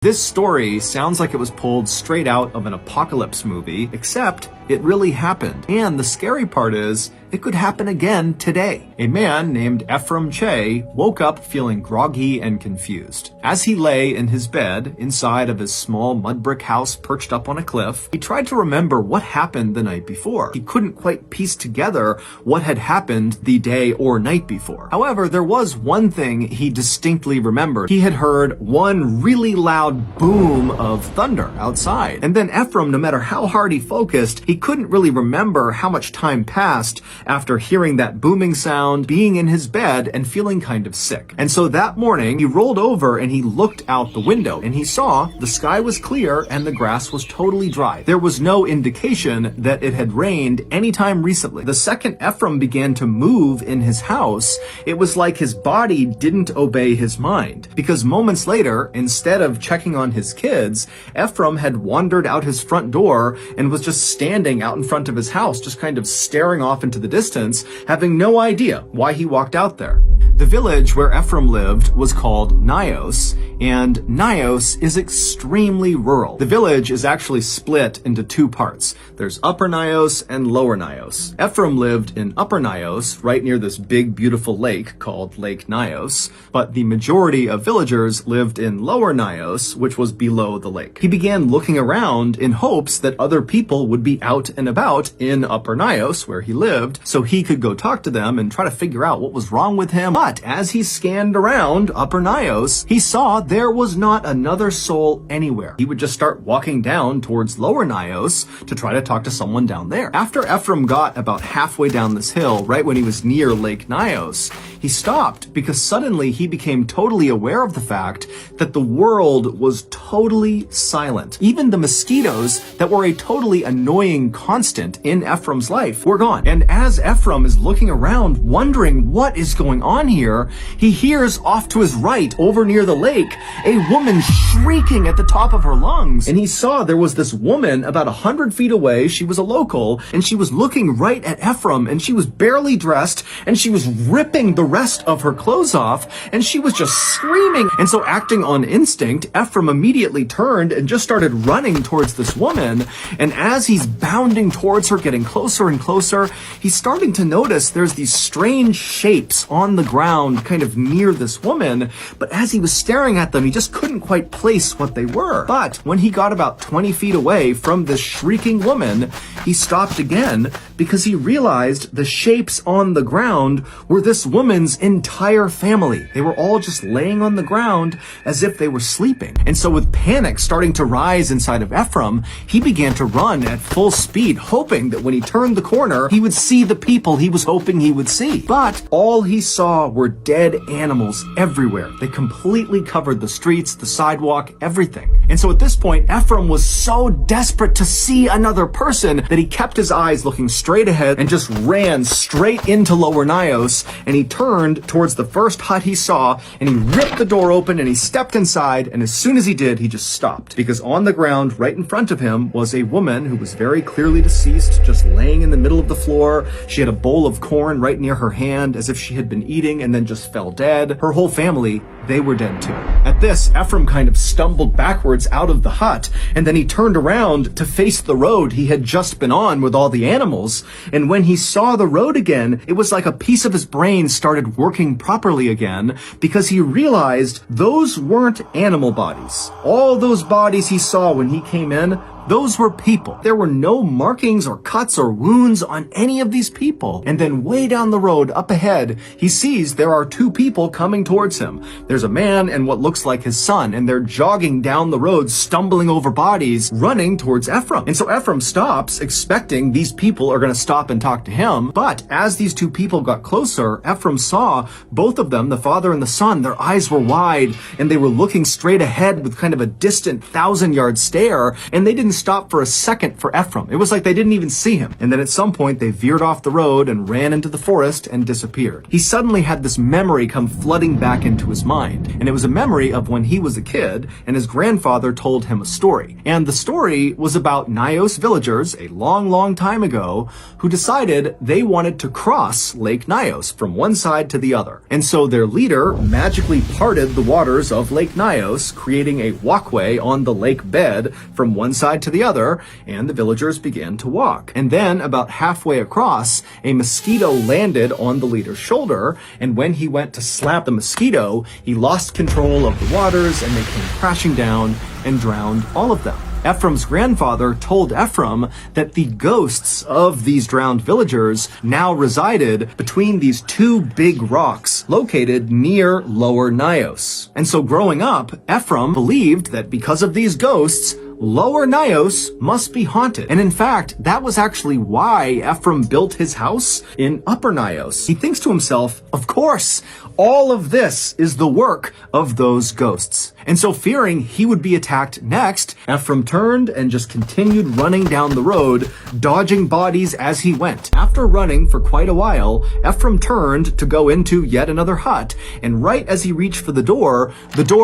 This story sounds like it was pulled straight out of an apocalypse movie, except it really happened. And the scary part is, it could happen again today. A man named Ephraim Che woke up feeling groggy and confused. As he lay in his bed inside of his small mud brick house perched up on a cliff, he tried to remember what happened the night before. He couldn't quite piece together what had happened the day or night before. However, there was one thing he distinctly remembered. He had heard one really loud boom of thunder outside. And then Ephraim, no matter how hard he focused, he couldn't really remember how much time passed after hearing that booming sound, being in his bed, and feeling kind of sick. And so that morning, he rolled over and he looked out the window, and he saw the sky was clear and the grass was totally dry. There was no indication that it had rained anytime recently. The second Ephraim began to move in his house, it was like his body didn't obey his mind. Because moments later, instead of checking on his kids, Ephraim had wandered out his front door and was just standing out in front of his house, just kind of staring off into the distance, having no idea why he walked out there. The village where Ephraim lived was called Nyos, and Nyos is extremely rural. The village is actually split into two parts. There's Upper Nyos and Lower Nyos. Ephraim lived in Upper Nyos, right near this big, beautiful lake called Lake Nyos, but the majority of villagers lived in Lower Nyos, which was below the lake. He began looking around in hopes that other people would be out and about in Upper Nyos, where he lived, so he could go talk to them and try to figure out what was wrong with him. But as he scanned around Upper Nyos, he saw there was not another soul anywhere. He would just start walking down towards Lower Nyos to try to talk to someone down there. After Ephraim got about halfway down this hill, right when he was near Lake Nyos, he stopped because suddenly he became totally aware of the fact that the world was totally silent. Even the mosquitoes that were a totally annoying constant in Ephraim's life were gone. And as Ephraim is looking around, wondering what is going on here, he hears off to his right, over near the lake, a woman shrieking at the top of her lungs. And he saw there was this woman about 100 feet away. She was a local, and she was looking right at Ephraim, and she was barely dressed, and she was ripping the rest of her clothes off, and she was just screaming. And so, acting on instinct, Ephraim immediately turned and just started running towards this woman. And as he's bounding towards her, getting closer and closer, he's starting to notice there's these strange shapes on the ground kind of near this woman. But as he was staring at them, he just couldn't quite place what they were. But when he got about 20 feet away from this shrieking woman, he stopped again because he realized the shapes on the ground were this woman's entire family. They were all just laying on the ground as if they were sleeping. And so with panic starting to rise inside of Ephraim, he began to run at full speed, hoping that when he turned the corner, he would see the people he was hoping he would see. But all he saw were dead animals everywhere. They completely covered the streets, the sidewalk, everything. And so at this point, Ephraim was so desperate to see another person that he kept his eyes looking straight ahead and just ran straight into Lower Nyos. And he turned towards the first hut he saw, and he ripped the door open and he stepped inside. And as soon as he did, he just stopped, because on the ground right in front of him was a woman who was very clearly deceased, just laying in the middle of the floor. She had a bowl of corn right near her hand as if she had been eating and then just fell dead. Her whole family, they were dead too. At this, Ephraim kind of stumbled backwards out of the hut, and then he turned around to face the road he had just been on with all the animals. And when he saw the road again, it was like a piece of his brain started working properly again, because he realized those weren't animal bodies. All those bodies he saw when he came in, those were people. There were no markings or cuts or wounds on any of these people. And then way down the road up ahead, he sees there are two people coming towards him. There's a man and what looks like his son, and they're jogging down the road, stumbling over bodies, running towards Ephraim. And so Ephraim stops, expecting these people are going to stop and talk to him. But as these two people got closer, Ephraim saw both of them, the father and the son, their eyes were wide, and they were looking straight ahead with kind of a distant 1,000-yard stare, and they didn't didn't stop for a second for Ephraim. It was like they didn't even see him. And then at some point, they veered off the road and ran into the forest and disappeared. He suddenly had this memory come flooding back into his mind. And it was a memory of when he was a kid and his grandfather told him a story. And the story was about Nyos villagers a long, long time ago who decided they wanted to cross Lake Nyos from one side to the other. And so their leader magically parted the waters of Lake Nyos, creating a walkway on the lake bed from one side to the other, and the villagers began to walk. And then about halfway across, a mosquito landed on the leader's shoulder, and when he went to slap the mosquito, he lost control of the waters and they came crashing down and drowned all of them. Ephraim's grandfather told Ephraim that the ghosts of these drowned villagers now resided between these two big rocks located near Lower Nyos. And so growing up, Ephraim believed that because of these ghosts, Lower Nyos must be haunted. And in fact, that was actually why Ephraim built his house in Upper Nyos. He thinks to himself, of course, all of this is the work of those ghosts. And so fearing he would be attacked next, Ephraim turned and just continued running down the road, dodging bodies as he went. After running for quite a while, Ephraim turned to go into yet another hut, and right as he reached for the door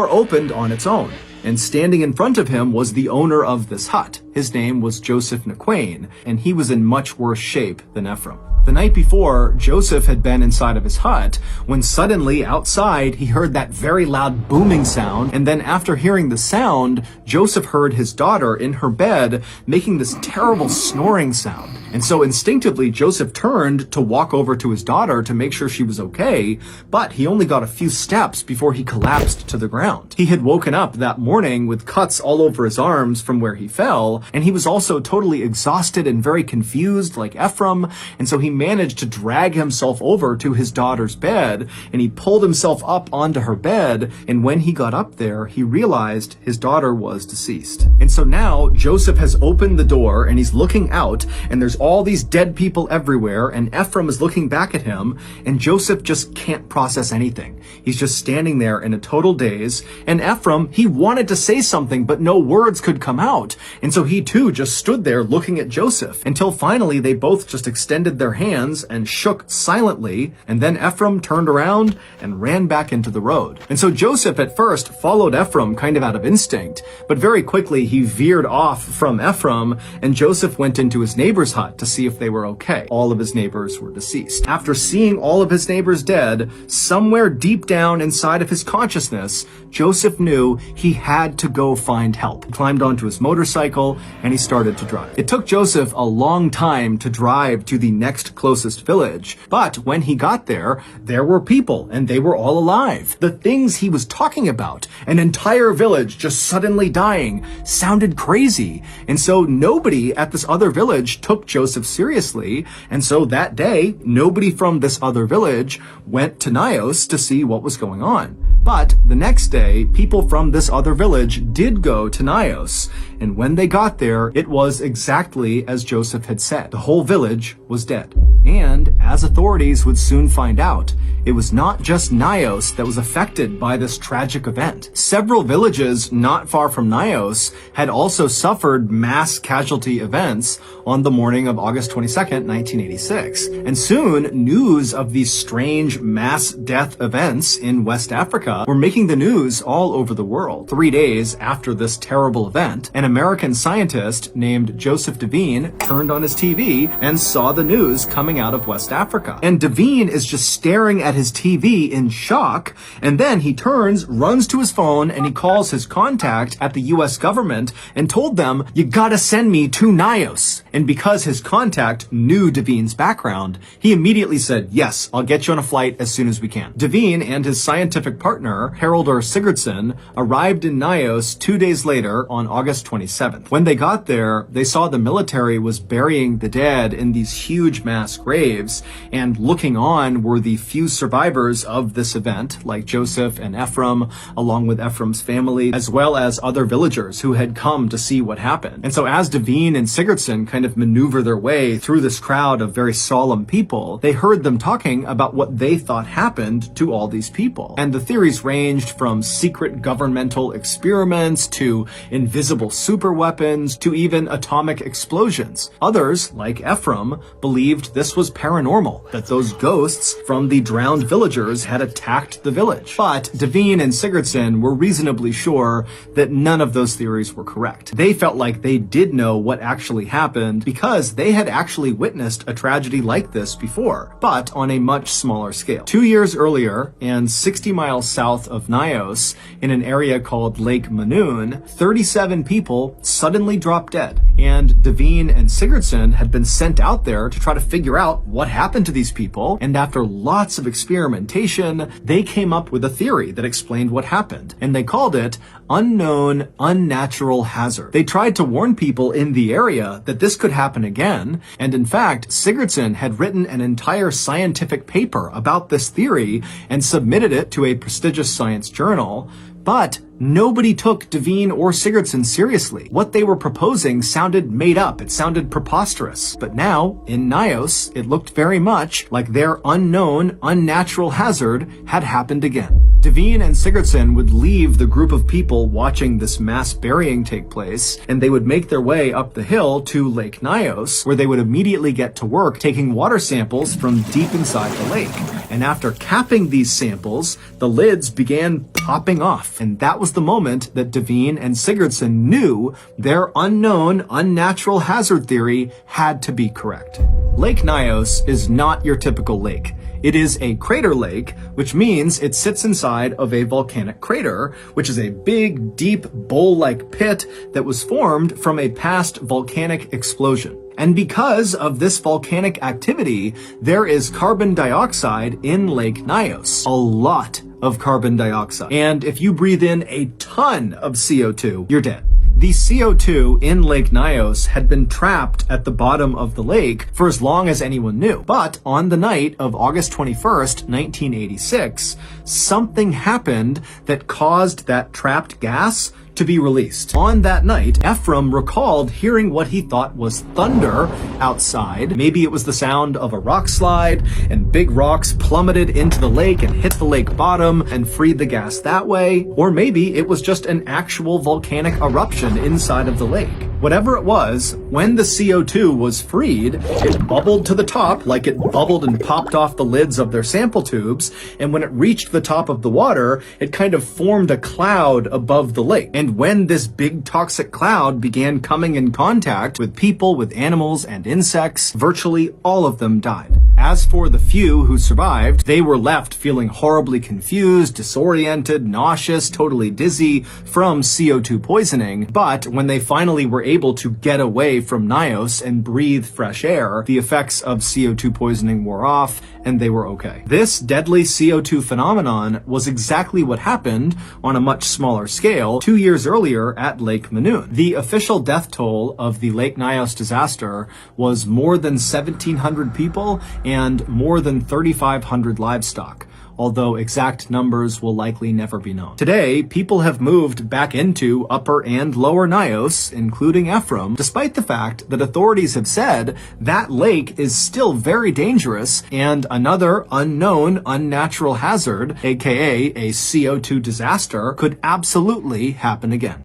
opened on its own. And standing in front of him was the owner of this hut. His name was Joseph Naquain, and he was in much worse shape than Ephraim. The night before, Joseph had been inside of his hut when suddenly outside he heard that very loud booming sound, and then after hearing the sound, Joseph heard his daughter in her bed making this terrible snoring sound. And so instinctively, Joseph turned to walk over to his daughter to make sure she was okay, but he only got a few steps before he collapsed to the ground. He had woken up that morning with cuts all over his arms from where he fell, and he was also totally exhausted and very confused like Ephraim, and so he managed to drag himself over to his daughter's bed, and he pulled himself up onto her bed, and when he got up there, he realized his daughter was deceased. And so now Joseph has opened the door and he's looking out, and there's all these dead people everywhere, and Ephraim is looking back at him, and Joseph just can't process anything. He's just standing there in a total daze, and Ephraim, he wanted to say something, but no words could come out, and so he too just stood there looking at Joseph, until finally they both just extended their hands and shook silently, and then Ephraim turned around and ran back into the road. And so Joseph at first followed Ephraim kind of out of instinct, but very quickly he veered off from Ephraim, and Joseph went into his neighbor's hut to see if they were okay. All of his neighbors were deceased. After seeing all of his neighbors dead, somewhere deep down inside of his consciousness, Joseph knew he had to go find help. He climbed onto his motorcycle and he started to drive. It took Joseph a long time to drive to the next closest village, but when he got there, there were people and they were all alive. The things he was talking about, an entire village just suddenly dying, sounded crazy. And so nobody at this other village took Joseph seriously, and so that day, nobody from this other village went to Nyos to see what was going on. But the next day, people from this other village did go to Nyos, and when they got there, it was exactly as Joseph had said. The whole village was dead. And as authorities would soon find out, it was not just Nyos that was affected by this tragic event. Several villages not far from Nyos had also suffered mass casualty events on the morning of August 22nd, 1986. And soon, news of these strange mass death events in West Africa were making the news all over the world. 3 days after this terrible event, an American scientist named Joseph Devine turned on his TV and saw the news coming out of West Africa. And Devine is just staring at his TV in shock, and then he turns, runs to his phone, and he calls his contact at the US government and told them, "You gotta send me to Nyos." And because his contact knew Devine's background, he immediately said, "Yes, I'll get you on a flight as soon as we can." Devine and his scientific partner, Haraldur Sigurdsson, arrived in Nyos 2 days later on August 27th. When they got there, they saw the military was burying the dead in these huge mass graves, and looking on were the few survivors of this event, like Joseph and Ephraim, along with Ephraim's family, as well as other villagers who had come to see what happened. And so as Devine and Sigurdsson kind of maneuver their way through this crowd of very solemn people, they heard them talking about what they thought happened to all these people. And the theory theories ranged from secret governmental experiments to invisible superweapons to even atomic explosions. Others, like Ephraim, believed this was paranormal, that those ghosts from the drowned villagers had attacked the village. But Devine and Sigurdsson were reasonably sure that none of those theories were correct. They felt like they did know what actually happened because they had actually witnessed a tragedy like this before, but on a much smaller scale. 2 years earlier, and 60 miles south of Nyos, in an area called Lake Manoon, 37 people suddenly dropped dead. And Devine and Sigurdsson had been sent out there to try to figure out what happened to these people, and after lots of experimentation, they came up with a theory that explained what happened, and they called it Unnatural Hazard. They tried to warn people in the area that this could happen again, and in fact, Sigurdsson had written an entire scientific paper about this theory and submitted it to a prestigious science journal, but nobody took Devine or Sigurdsson seriously. What they were proposing sounded made up, it sounded preposterous. But now, in Nyos, it looked very much like their unnatural hazard had happened again. Devine and Sigurdsson would leave the group of people watching this mass burying take place, and they would make their way up the hill to Lake Nyos, where they would immediately get to work taking water samples from deep inside the lake. And after capping these samples, the lids began popping off, and that was the moment that Devine and Sigurdsson knew their unnatural hazard theory had to be correct. Lake Nyos is not your typical lake. It is a crater lake, which means it sits inside of a volcanic crater, which is a big, deep, bowl-like pit that was formed from a past volcanic explosion. And because of this volcanic activity, there is carbon dioxide in Lake Nyos. A lot of carbon dioxide. And if you breathe in a ton of CO2, you're dead. The CO2 in Lake Nyos had been trapped at the bottom of the lake for as long as anyone knew. But on the night of August 21st, 1986, something happened that caused that trapped gas to be released. On that night, Ephraim recalled hearing what he thought was thunder outside. Maybe it was the sound of a rock slide, and big rocks plummeted into the lake and hit the lake bottom and freed the gas that way. Or maybe it was just an actual volcanic eruption inside of the lake. Whatever it was, when the CO2 was freed, it bubbled to the top like it bubbled and popped off the lids of their sample tubes, and when it reached the top of the water, it kind of formed a cloud above the lake. And when this big toxic cloud began coming in contact with people, with animals, and insects, virtually all of them died. As for the few who survived, they were left feeling horribly confused, disoriented, nauseous, totally dizzy from CO2 poisoning. But when they finally were able to get away from Nyos and breathe fresh air, the effects of CO2 poisoning wore off and they were okay. This deadly CO2 phenomenon was exactly what happened on a much smaller scale 2 years earlier at Lake Manoon. The official death toll of the Lake Nyos disaster was more than 1,700 people and more than 3,500 livestock, although exact numbers will likely never be known. Today, people have moved back into Upper and Lower Nyos, including Ephraim, despite the fact that authorities have said that lake is still very dangerous and another unnatural hazard, aka a CO2 disaster, could absolutely happen again.